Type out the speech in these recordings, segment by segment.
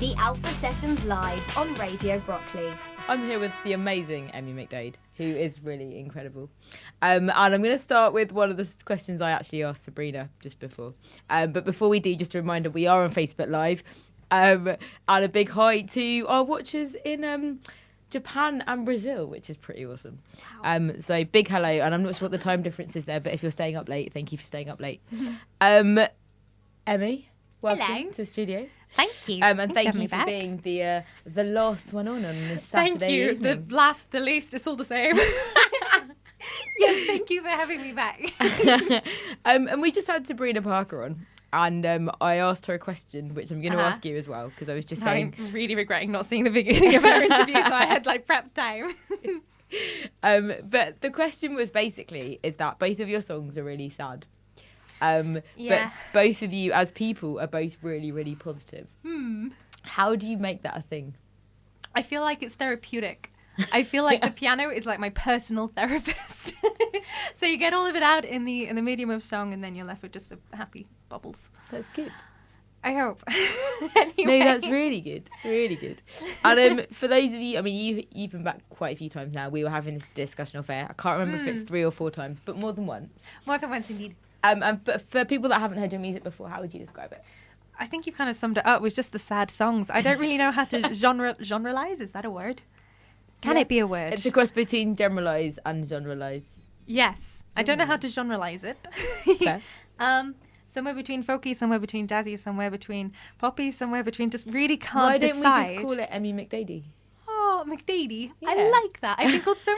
The Alpha Sessions live on Radio Brockley. I'm here with the amazing Emi McDade, who is really incredible. And I'm going to start with one of the questions I actually asked Sabrina just before. But before we do, just a reminder, we are on Facebook Live. And a big hi to our watchers in Japan and Brazil, which is pretty awesome. Wow. So big hello, and I'm not sure what the time difference is there, but if you're staying up late, thank you for staying up late. Emmy, welcome Hello. to the studio. Thank you. And thank you for being the last one on this Saturday Thank you. evening. The last, the least, it's all the same. Yeah, thank you for having me back. And we just had Sabrina Parker on, and I asked her a question, which I'm going to ask you as well, because I was just saying... I'm really regretting not seeing the beginning of our interview, so I had prep time. But the question was basically, is that both of your songs are really sad. But both of you as people are both really, really positive. How do you make that a thing? I feel like it's therapeutic. I feel like the piano is like my personal therapist. So you get all of it out in the medium of song, and then you're left with just the happy bubbles. That's good. I hope. Anyway. No, that's really good. Really good. And for those of you, I mean, you've been back quite a few times now. We were having this discussion off air. I can't remember if it's 3 or 4 times, but more than once. More than once, indeed. But for people that haven't heard your music before, how would you describe it? I think you kind of summed it up with just the sad songs. I don't really know how to generalize. Is that a word? Can it be a word? It's a cross between generalise and generalise. Yes. I don't know how to generalise it. Okay. Somewhere between folky, somewhere between jazzy, somewhere between poppy, somewhere between just really can't decide. Why don't we just call it Emi McDade? Oh, McDade. Yeah. I like that. I've been called so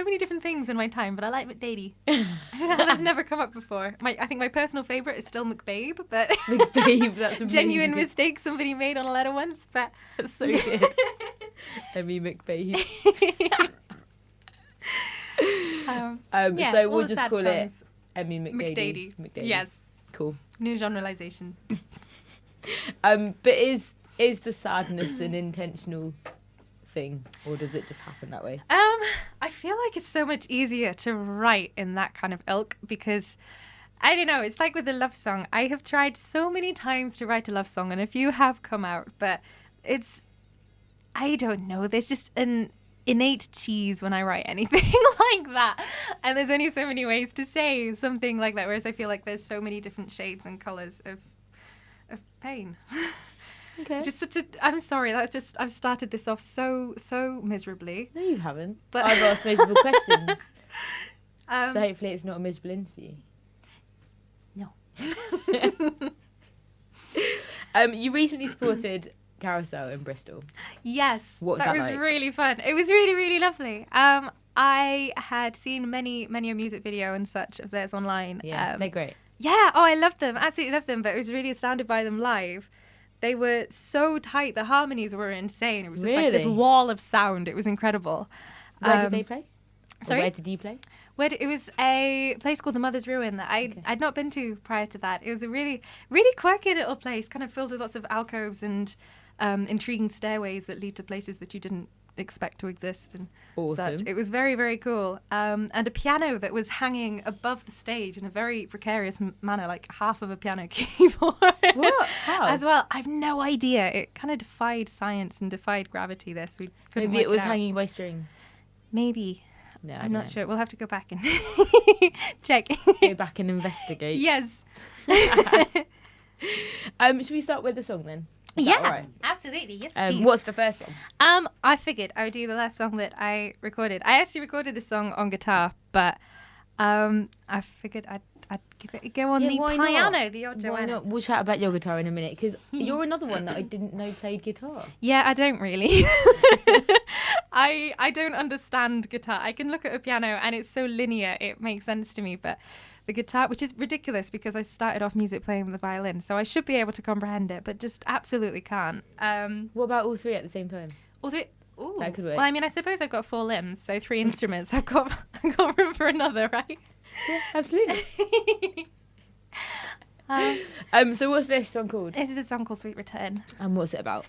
many different things in my time, but I like McDade. I don't know how that's never come up before. I think my personal favourite is still McBabe, but McBabe, that's amazing. Genuine mistake somebody made on a letter once, but that's so good. Emi McBabe. So we'll just call it Emi McDade. McDade. Yes. Cool. New generalisation. But is the sadness an intentional thing, or does it just happen that way? I feel like it's so much easier to write in that kind of ilk because I don't know, it's like with a love song. I have tried so many times to write a love song, and a few have come out, but I don't know, there's just an innate cheese when I write anything like that, and there's only so many ways to say something like that, whereas I feel like there's so many different shades and colours of pain. Okay. Just I'm sorry, that's just, I've started this off so miserably. No, you haven't. But I've asked miserable questions. So hopefully it's not a miserable interview. No. You recently supported Carousel in Bristol. Yes. What was that was like? Really fun. It was really, really lovely. I had seen many a music video and such of theirs online. Yeah, they're great. Yeah, I loved them. Absolutely loved them. But I was really astounded by them live. They were so tight. The harmonies were insane. It was just like this wall of sound. It was incredible. Where did they play? Sorry? Or where did you play? It was a place called the Mother's Ruin that I'd not been to prior to that. It was a really, really quirky little place, kind of filled with lots of alcoves and intriguing stairways that lead to places that you didn't expect to exist and such. It was very, very cool. And a piano that was hanging above the stage in a very precarious manner, like half of a piano keyboard. What? How? As well. I have no idea. It kind of defied science and defied gravity. Maybe it was hanging by string. Maybe. No, I'm not sure. We'll have to go back and check. Go back and investigate. Yes. Should we start with the song then? Yeah, absolutely. Yes, please. What's the first one? I figured I would do the last song that I recorded. I actually recorded this song on guitar, but I figured I'd give it a go on the piano, the odd Joanna. Why not? We'll chat about your guitar in a minute, because you're another one that I didn't know played guitar. Yeah, I don't really. I don't understand guitar. I can look at a piano and it's so linear, it makes sense to me, but the guitar, which is ridiculous because I started off music playing with the violin, so I should be able to comprehend it, but just absolutely can't. What about all three at the same time? All three? Ooh. That could work. Well, I mean, I suppose I've got 4 limbs, so 3 instruments. I've got room for another, right? Yeah, absolutely. So what's this song called? This is a song called Sweet Return. And what's it about?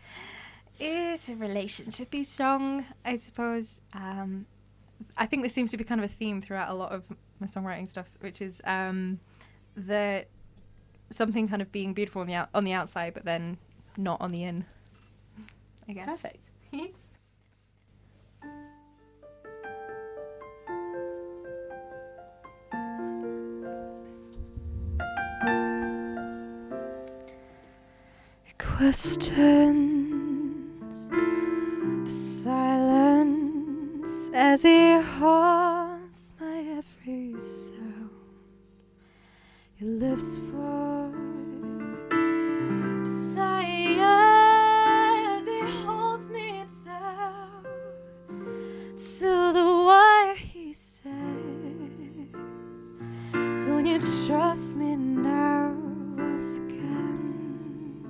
It's a relationship-y song, I suppose. I think this seems to be kind of a theme throughout a lot of my songwriting stuff, which is something kind of being beautiful on the outside, but then not on the in. I guess. Perfect. Questions the silence as he haunts my every sound. He lives for desire as he holds me down to the wire. He says, don't you trust me now? Once again,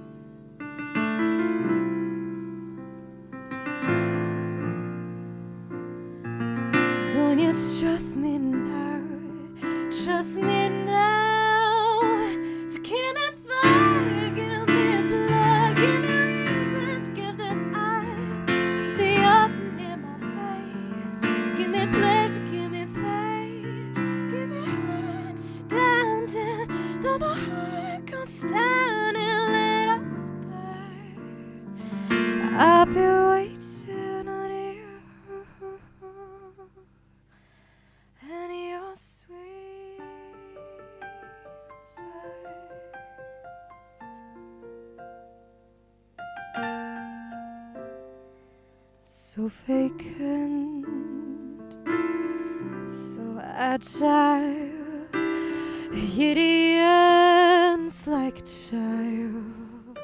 don't you trust me now? Trust me now. So give me fire, give me blood, give me reasons, give this eye for the awesome in my face. Give me pleasure, give me pain, give me understanding, though my heart can't stand it. Let us burn. I'll be waiting on you and your sweet sight. So vacant, so agile, yet he ends like a child.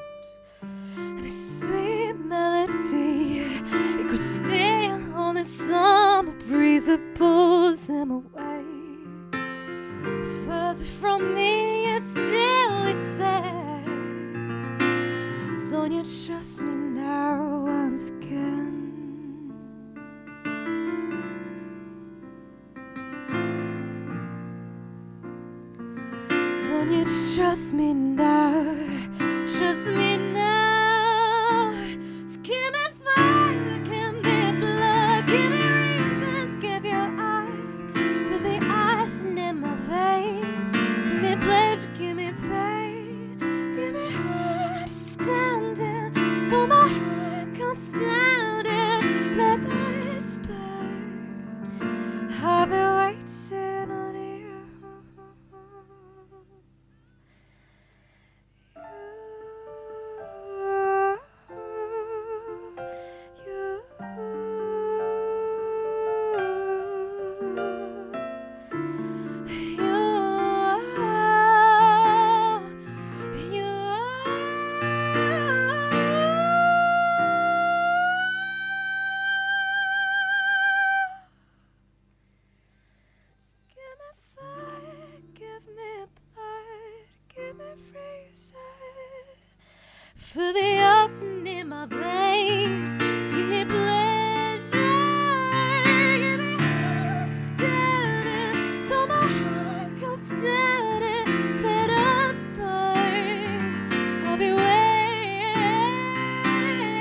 And his sweet melody, it grows stale on the summer breeze that pulls him away. Further from me, yet still he says, don't you trust me now? Once again, don't you trust me now? Trust me now. So give me fire, give me blood, give me reasons, give your eye for the ice in my veins. Give me pleasure, give me pain, give me understanding, though my heart can't stand it. Let us burn. I'll be waiting on you. For the ocean in my veins, give me pleasure, give me understanding, though my heart can't stand it. Let us burn. I'll be waiting on you.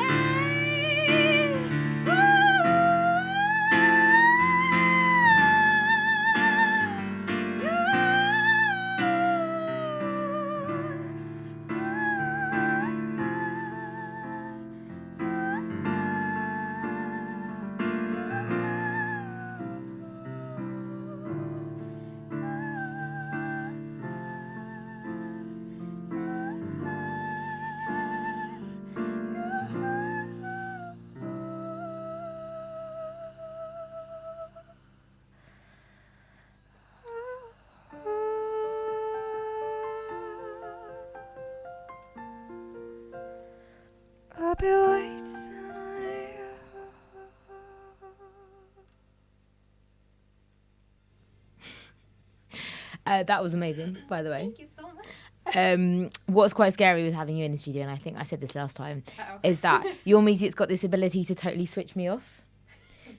That was amazing, by the way. Thank you so much. What's quite scary with having you in the studio, and I think I said this last time, Uh-oh. is that your music's got this ability to totally switch me off.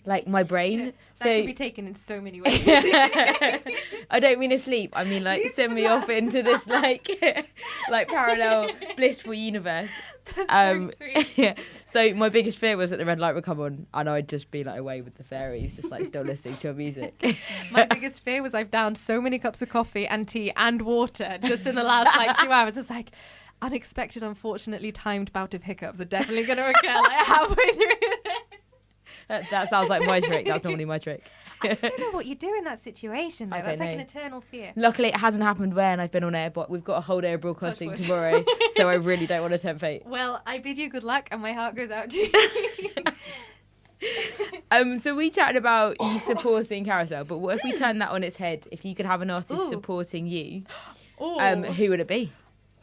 Like my brain. That could be taken in so many ways. I don't mean asleep. I mean like send me off into this like parallel blissful universe. That's so sweet. Yeah. So my biggest fear was that the red light would come on and I'd just be like away with the fairies, just like still listening to your music. My biggest fear was I've downed so many cups of coffee and tea and water just in the last like 2 hours. It's like, unexpected, unfortunately timed bout of hiccups are definitely going to occur like halfway through. That sounds like my trick. That's normally my trick. I just don't know what you do in that situation. Though. I don't That's like know. an eternal fear. Luckily, it hasn't happened when I've been on air, but we've got a whole day of broadcasting Touch wood. tomorrow, so I really don't want to tempt fate. Well, I bid you good luck, and my heart goes out to you. So we chatted about you supporting Carousel, but what if we turn that on its head? If you could have an artist Ooh. supporting you, Oh. who would it be?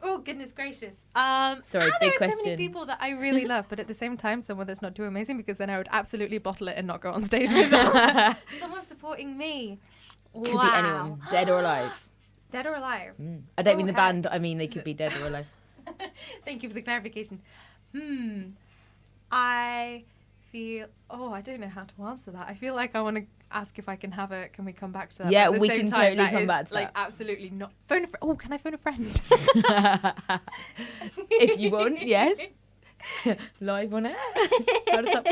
Oh, goodness gracious. Sorry, there big are so many question. people that I really love, but at the same time, someone that's not too amazing, because then I would absolutely bottle it and not go on stage with them. Someone supporting me. Could be anyone, dead or alive. Dead or alive? I don't mean the Okay. band, I mean they could be dead or alive. Thank you for the clarifications. I feel... Oh, I don't know how to answer that. I feel like I want to ask if I can have a... Can we come back to that? Yeah, But at the we same can time, totally that come is, back to like, that. absolutely not... Phone a friend. Oh, can I phone a friend? If you want, yes. Live on air. How does that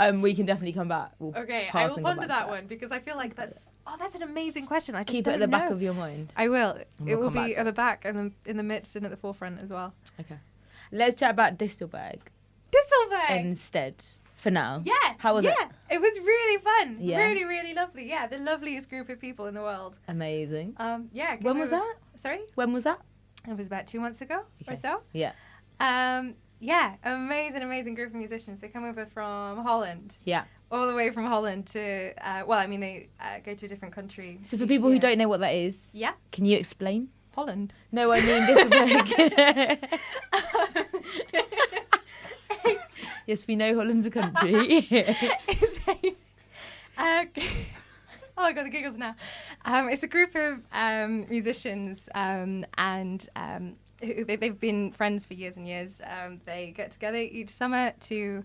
work? We can definitely come back. We'll Okay, I pass will and come ponder back that to one, because I feel like that's... Oh, that's an amazing question. I just Keep it don't at the back know. of your mind. I will. And It we'll will come back be to at it. the back and in the midst and at the forefront as well. Okay. Let's chat about Distelberg Distelberg! instead, for now. Yeah. How was it? It was really fun. Yeah. Really, really lovely. Yeah, the loveliest group of people in the world. Amazing. Yeah. When was that? Sorry? When was that? It was about 2 months ago or Okay. so. Yeah. Yeah, amazing group of musicians. They come over from Holland. Yeah. All the way from Holland to, they go to a different country. So for each people who year. don't know what that is, Yeah, can you explain? Holland. No, I mean Distelberg. Yes, we know Holland's a country. It's oh, I got the giggles now. It's a group of musicians, they've been friends for years and years. They get together each summer to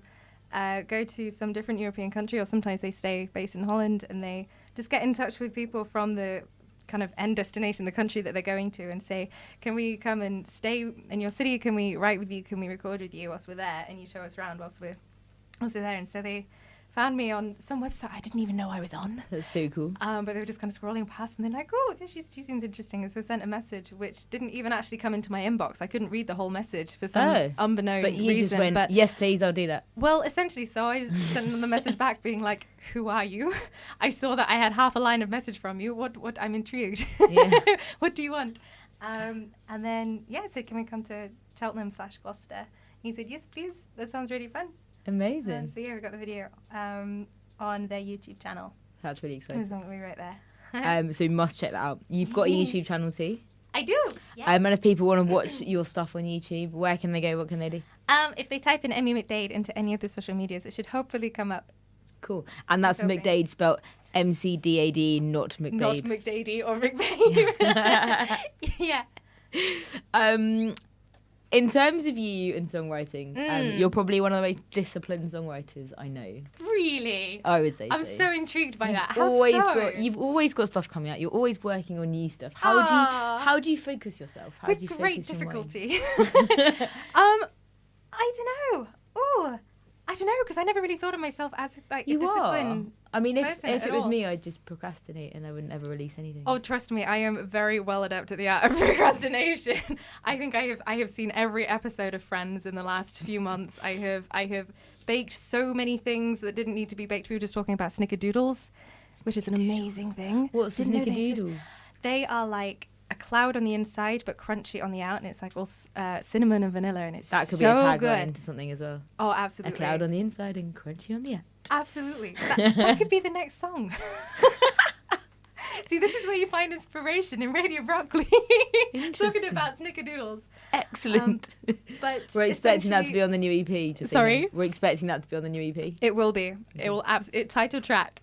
go to some different European country, or sometimes they stay based in Holland, and they just get in touch with people from the kind of end destination, the country that they're going to, and say, can we come and stay in your city? Can we write with you? Can we record with you whilst we're there? And you show us around whilst we're there. And so they found me on some website I didn't even know I was on. That's so cool. But they were just kind of scrolling past, and they're like, oh, she seems interesting. And so I sent a message, which didn't even actually come into my inbox. I couldn't read the whole message for some unbeknown But you reason. just went, yes, please, I'll do that. Well, essentially, so I just sent them the message back being like, who are you? I saw that I had half a line of message from you. What I'm intrigued. Yeah. What do you want? And then, so can we come to Cheltenham/Gloucester? And he said, yes, please. That sounds really fun. Amazing. So we got the video on their YouTube channel. That's really exciting. There's something right there. So we must check that out. You've got a YouTube channel too. I do. Yeah. And if people want to watch your stuff on YouTube, where can they go? What can they do? If they type in Emi McDade into any of the social medias, it should hopefully come up. Cool. And that's Okay. McDade spelled MCDAD, not Not McBabe. McDade or McBabe. Yeah. In terms of you and songwriting, you're probably one of the most disciplined songwriters I know. Really? I would say I'm so intrigued by that. How You've always got stuff coming out. You're always working on new stuff. How do you focus yourself? How do you With great focus your mind? difficulty. I don't know. Oh, I don't know, because I never really thought of myself as like a You are. disciplined. I mean, if person it at was all. me, I'd just procrastinate and I wouldn't ever release anything. Oh, trust me, I am very well adept at the art of procrastination. I think I have seen every episode of Friends in the last few months. I have baked so many things that didn't need to be baked. We were just talking about snickerdoodles, which is an amazing thing. What's a Didn't know they exist. snickerdoodle? They are like a cloud on the inside but crunchy on the out, and it's like all cinnamon and vanilla, and it's That could be so a tagline good. to something as well. Oh, absolutely. A cloud on the inside and crunchy on the out. Absolutely. That could be the next song. See, this is where you find inspiration in Radio Brockley. Talking Interesting. about snickerdoodles. Excellent. But We're expecting that to essentially- be on the new EP. Just so you Sorry? know. We're expecting that to be on the new EP. It will be. It will title track.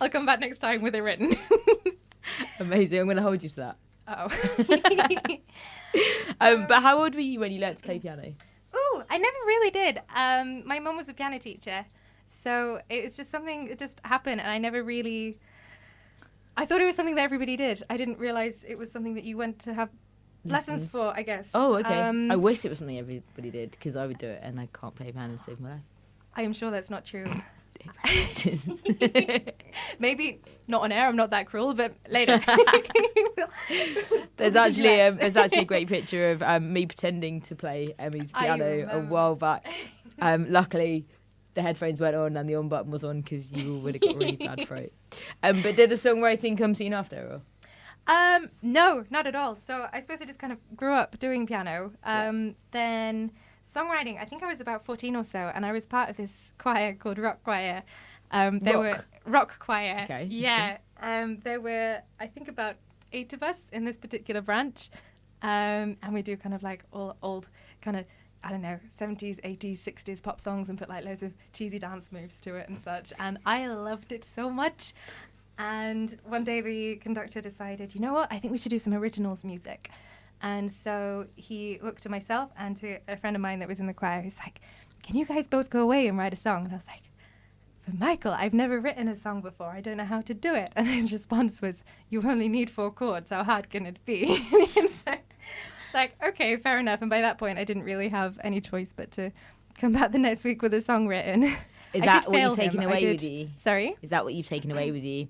I'll come back next time with it written. Amazing. I'm going to hold you to that. Oh. But how old were you when you learnt to play piano? Ooh, I never really did. My mum was a piano teacher, so it was just something that just happened, and I never really... I thought it was something that everybody did. I didn't realise it was something that you went to have lessons for, I guess. Oh, okay. I wish it was something everybody did, because I would do it and I can't play piano to save my life. I am sure that's not true. practice. Maybe not on air. I'm not that cruel, but later. There's actually a great picture of me pretending to play Emmy's piano a while back. Luckily, the headphones weren't on and the on button was on because you would have got really bad throat. But did the songwriting come soon after? Or? No, not at all. So I suppose I just kind of grew up doing piano. Then songwriting, I think I was about 14 or so, and I was part of this choir called Rock Choir. There were Rock Choir. Okay. Yeah. There were, I think, about 8 of us in this particular branch. And we do kind of like all old kind of, I don't know, 70s, 80s, 60s pop songs and put like loads of cheesy dance moves to it and such. And I loved it so much. And one day the conductor decided, you know what, I think we should do some originals music. And so he looked to myself and to a friend of mine that was in the choir. He's like, can you guys both go away and write a song? And I was like, but Michael, I've never written a song before. I don't know how to do it. And his response was, you only need 4 chords. How hard can it be? It's like, okay, fair enough. And by that point, I didn't really have any choice but to come back the next week with a song written. Is that what you've taken away with you? Sorry? Is that what you've taken away with you?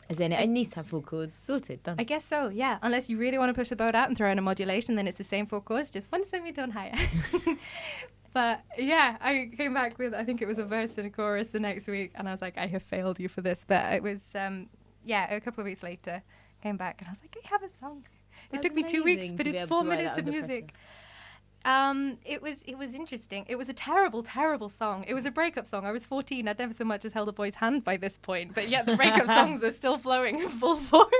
As in, it needs to have 4 chords sorted, done. I guess so, yeah. Unless you really want to push the boat out and throw in a modulation, then it's the same 4 chords, just one semitone higher. But yeah, I came back with, I think it was a verse and a chorus the next week, and I was like, I have failed you for this. But it was, a couple of weeks later, came back, and I was like, I have a song. It took me 2 weeks, but it's 4 minutes of music. It was interesting. It was a terrible, terrible song. It was a breakup song. I was 14. I'd never so much as held a boy's hand by this point, but yet the breakup songs are still flowing in full force.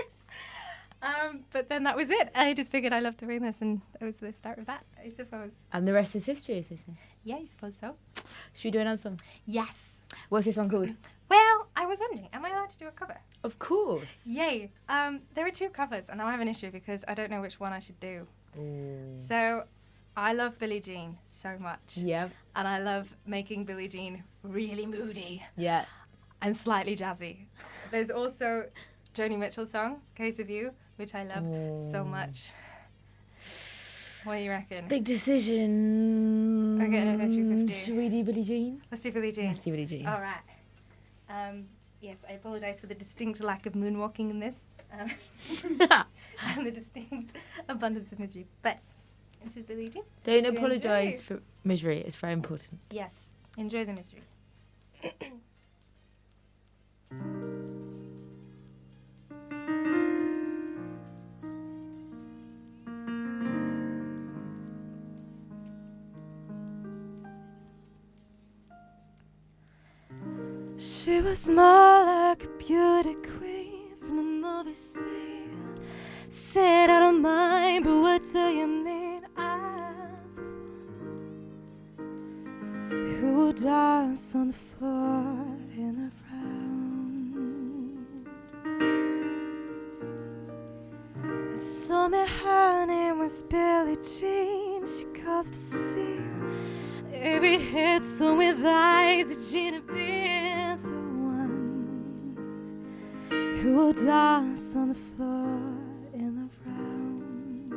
But then that was it. I just figured I loved doing this, and that was the start of that, I suppose. And the rest is history, is this? Yeah, I suppose so. Should we do another song? Yes. What's this one called? Well, I was wondering, am I allowed to do a cover? Of course. Yay. There are 2 covers, and now I have an issue because I don't know which one I should do. Ooh. So I love Billie Jean so much. Yeah. And I love making Billie Jean really moody. Yeah. And slightly jazzy. There's also Joni Mitchell's song, Case of You, which I love so much. What do you reckon? Big decision. Okay, no, 50. Should we do Billie Jean? Let's do Billie Jean. Let's do Billie Jean. All right. Yes, I apologise for the distinct lack of moonwalking in this. And the distinct abundance of misery. But this is Billie Jean. Don't apologise for misery. It's very important. Yes. Enjoy the misery. She was more like a beauty queen from a movie scene. Said I don't mind, but what do you mean? Who will dance on the floor in the round? And told me her name was Billie Jean. She caused a scene. Every hit song with eyes that she'd have been the one who will dance on the floor in the round.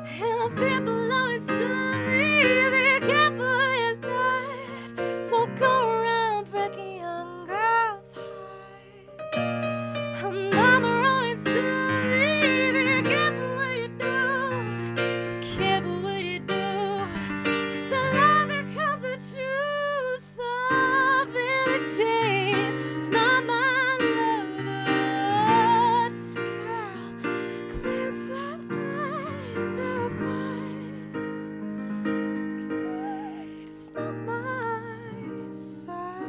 And people always tell me, be careful in life. Don't go around breaking young girls' hearts. And mama always told me, be careful what you do. Be careful what you do. 'Cause the love becomes the truth of Billie Jean. It's not my lover, just a girl, cleans that I never mind. It's not my side.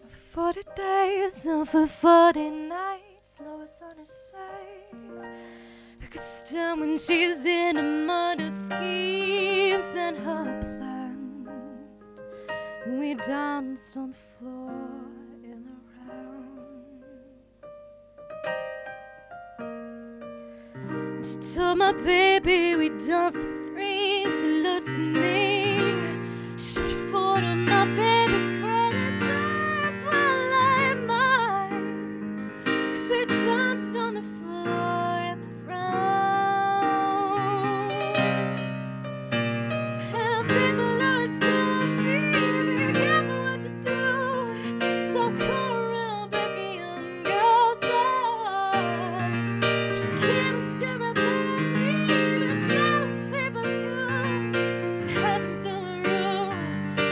For 40 days and for 40 nights, Lois on her side. I could stand when she's in a murder schemes and her plan. We danced on the floor in the round. She told my baby we danced for 3. She looked at me. She order my baby credits while I'm mine. 'Cause we danced on the floor in the front. And people always told me, be careful what you do. Don't go around breaking young girls' hearts. Just keep it still right by me. The smell of sweet perfume. Just head into my room.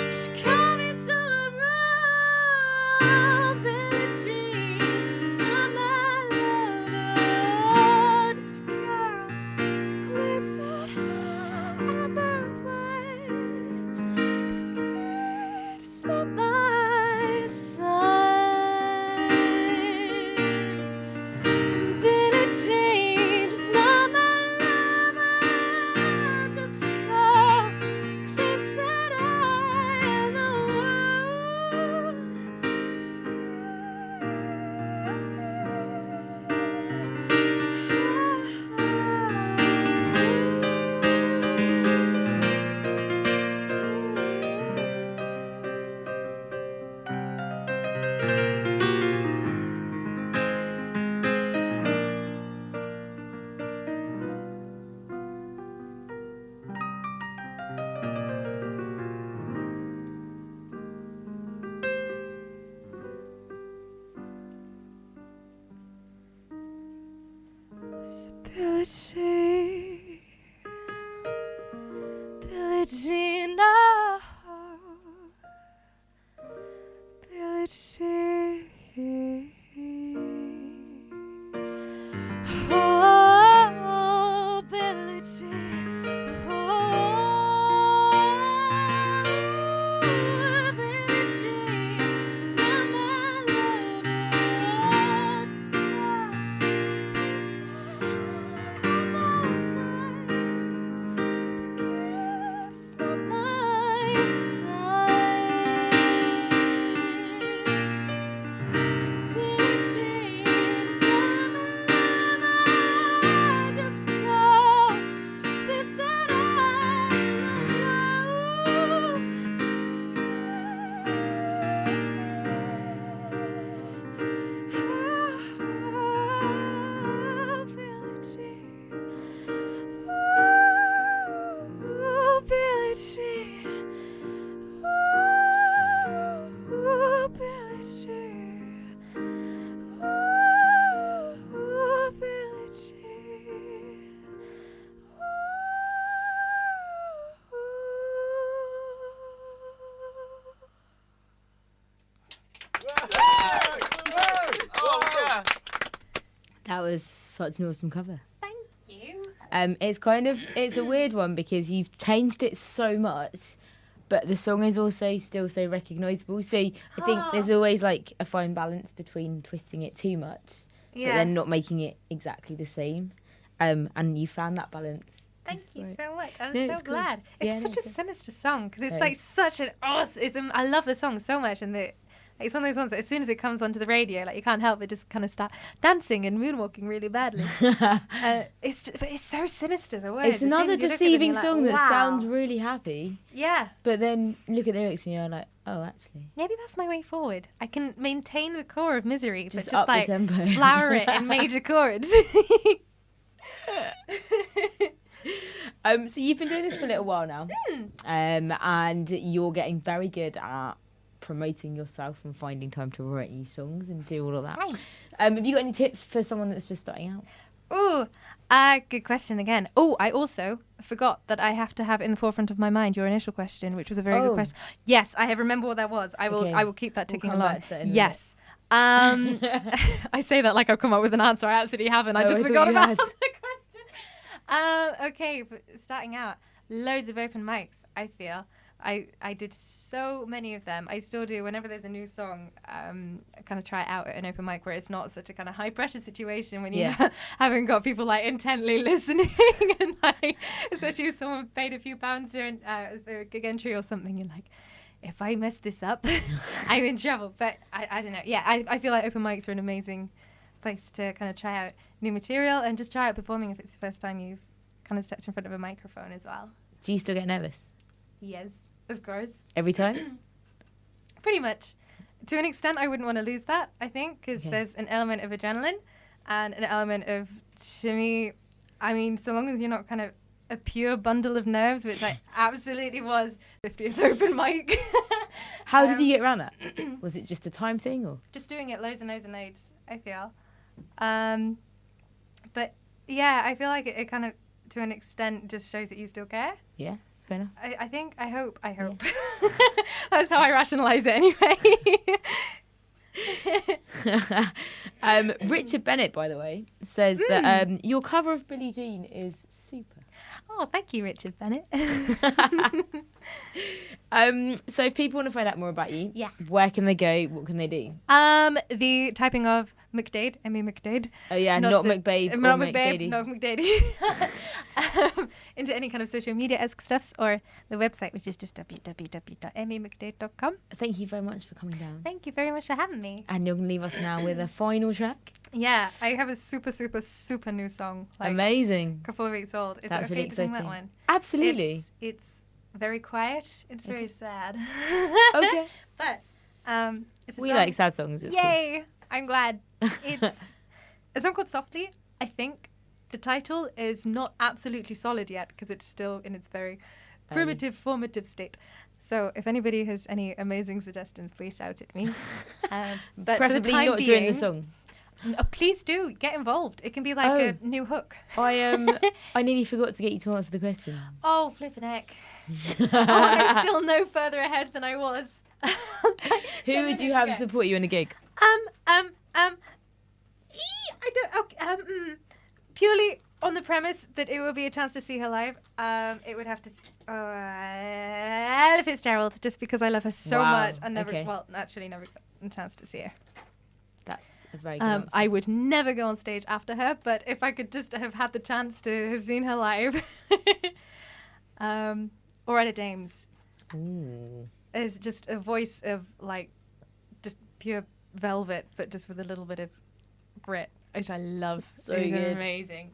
Just come into my room. Billie Jean, just not my lover. Just a girl, please that I'm away. It's not my sign. Billie Jean, just not my lover. Just a girl, please that I'm Billie Jean, Billie Jean, oh, Billie Jean, oh, Billie Jean, oh, Billie Jean, just not my lover, just a girl. That was such an awesome cover. Thank you. It's a weird one because you've changed it so much, but the song is also still so recognisable. So I think there's always like a fine balance between twisting it too much, but then not making it exactly the same. And you found that balance. Thank you right. so much. I'm No, so it's cool. glad. Yeah, It's no, such a it's sinister song because it's It like is. such an awesome. I love the song so much, and it's one of those ones that as soon as it comes onto the radio, like you can't help but just kind of start dancing and moonwalking really badly. But it's so sinister, the words. It's another As soon as you look at them, deceiving you're song like, that wow. sounds really happy, Yeah, but then look at the lyrics and you're like, oh, actually, maybe that's my way forward. I can maintain the core of Misery, but just just up like the tempo. flower it in major chords. So you've been doing this for a little while now, and you're getting very good at promoting yourself and finding time to write new songs and do all of that. Right. Have you got any tips for someone that's just starting out? Ooh, good question again. Oh, I also forgot that I have to have in the forefront of my mind your initial question, which was a very good question. Yes, I have remembered what that was. I will keep that ticking come along. back to that in a Yes. I say that like I've come up with an answer. I absolutely haven't. I just forgot about the question. Okay, but starting out, loads of open mics, I feel. I did so many of them. I still do. Whenever there's a new song, I kind of try it out at an open mic where it's not such a kind of high pressure situation when you haven't got people like intently listening, and like, especially if someone paid a few pounds during their gig entry or something, you're like, if I mess this up, I'm in trouble. But I don't know. Yeah, I feel like open mics are an amazing place to kind of try out new material and just try out performing if it's the first time you've kind of stepped in front of a microphone as well. Do you still get nervous? Yes. Of course. Every time? Pretty much. To an extent, I wouldn't want to lose that, I think, because there's an element of adrenaline and an element of, to me, I mean, so long as you're not kind of a pure bundle of nerves, which I absolutely was, 50th open mic. How did you get around that? Was it just a time thing, or? Just doing it loads and loads and loads, I feel. But yeah, I feel like it kind of, to an extent, just shows that you still care. Yeah, fair enough. I hope. Yeah. That's how I rationalise it anyway. Richard Bennett, by the way, says that your cover of Billie Jean is super. Oh, thank you, Richard Bennett. So if people want to find out more about you, where can they go? What can they do? The typing of McDade, Emi McDade. Oh yeah, not McBabe. Not McBabe, not McDade. Into any kind of social media-esque stuffs, or the website, which is just www.emmymcdade.com. Thank you very much for coming down. Thank you very much for having me. And you're going to leave us now with a final track. Yeah, I have a super, super, super new song. Like, amazing. A couple of weeks old. Is That's it okay really to sing exciting. that one? Absolutely. It's very quiet. It's very sad. Okay. But it's a we song. like sad songs. It's Yay! Cool. I'm glad. It's a song called Softly. I think the title is not absolutely solid yet because it's still in its very primitive, formative state. So if anybody has any amazing suggestions, please shout at me. But preferably for the time not being, during the song. Please do get involved. It can be like a new hook. I nearly forgot to get you to answer the question. Oh, flippin' heck. I'm still no further ahead than I was. Who would you have support you in a gig? Purely on the premise that it will be a chance to see her live, it would have to Ella Fitzgerald, just because I love her so much. I never got a chance to see her. That's a very good answer. I would never go on stage after her, but if I could just have had the chance to have seen her live, or at a Dames. Ooh. Is just a voice of like just pure velvet, but just with a little bit of grit, which I love. So it's good. Amazing.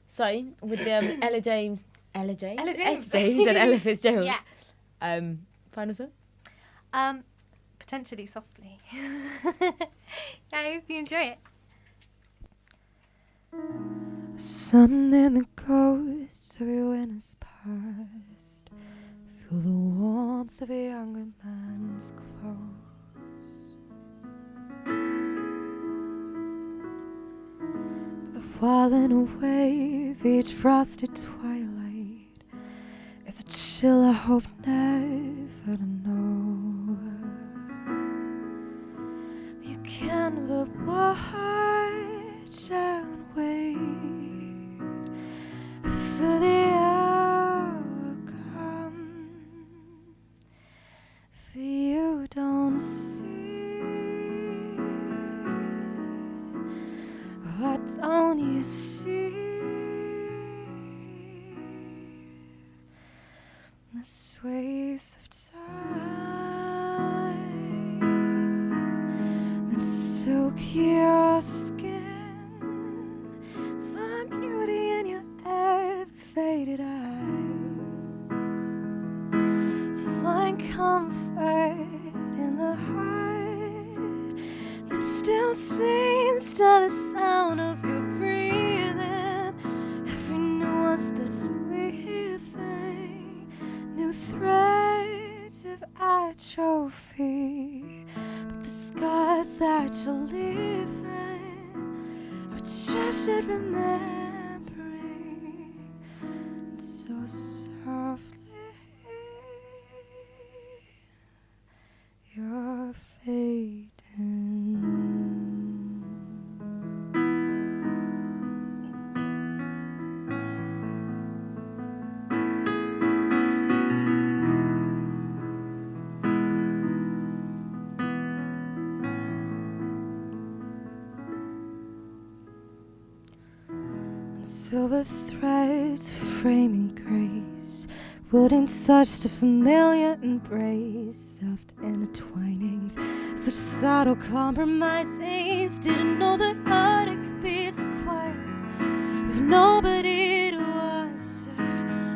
So with Ella James and Ella Fitzgerald. Yeah. Final song? Potentially Softly. I hope you enjoy it. Something in the ghost of your winter's past. Feel the warmth of a younger man's clothes. The falling away of each frosted twilight is a chill I hope never to know. You can but watch and wait for the outcome. For you don't see, what don't you see? The sways of time that soak your skin, find beauty in your ever-faded eyes, find comfort in the heart that still sings to the sound of your breathing. Every nuance that's weaving new threads of atrophy, but the scars that you're leaving are treasured remembering. And so softly you're fading. Silver threads framing grace, wooden touch to familiar embrace, soft intertwinings, such subtle compromises. Didn't know that heartache could be so quiet with nobody to answer.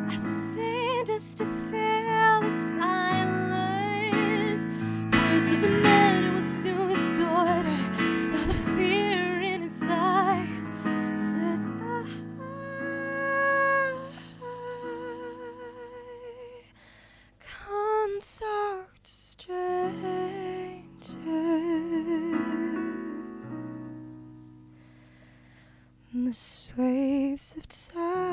I sing just to feel the silence. waves of time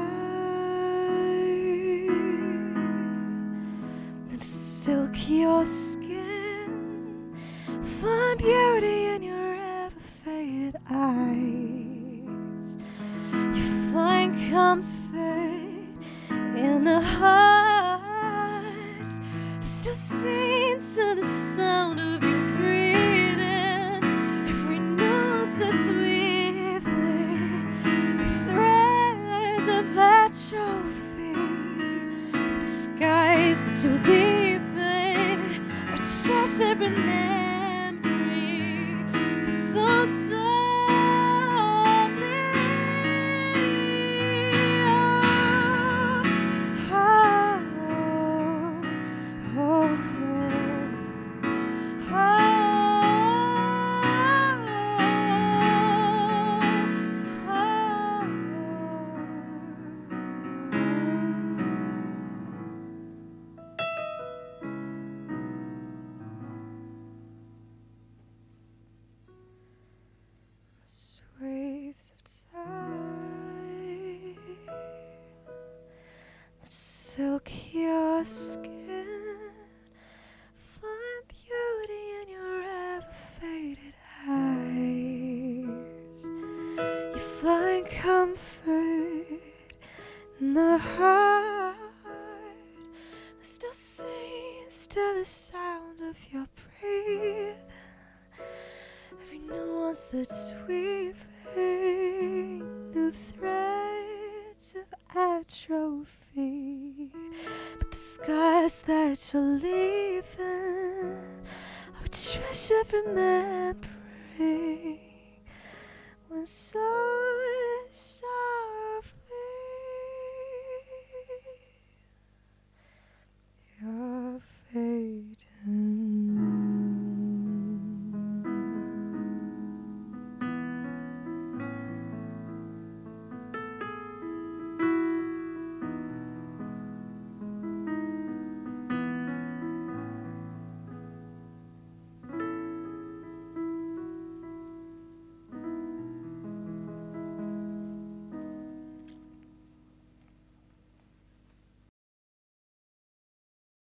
that silk your skin, find beauty in your ever-faded eyes. You find comfort in the hearts that still sings to the sound of your breathing. Every note that's weaving with threads of atrophy. The skies that you're leaving are treasured remembering so softly. Waves of time that silk your skin, find beauty in your ever-faded eyes. You find comfort in the heart that still sings to the sound of your breathing. Every nuance that's weaving new threads of atrophy. But the skies that you're leaving are a treasure remembering when so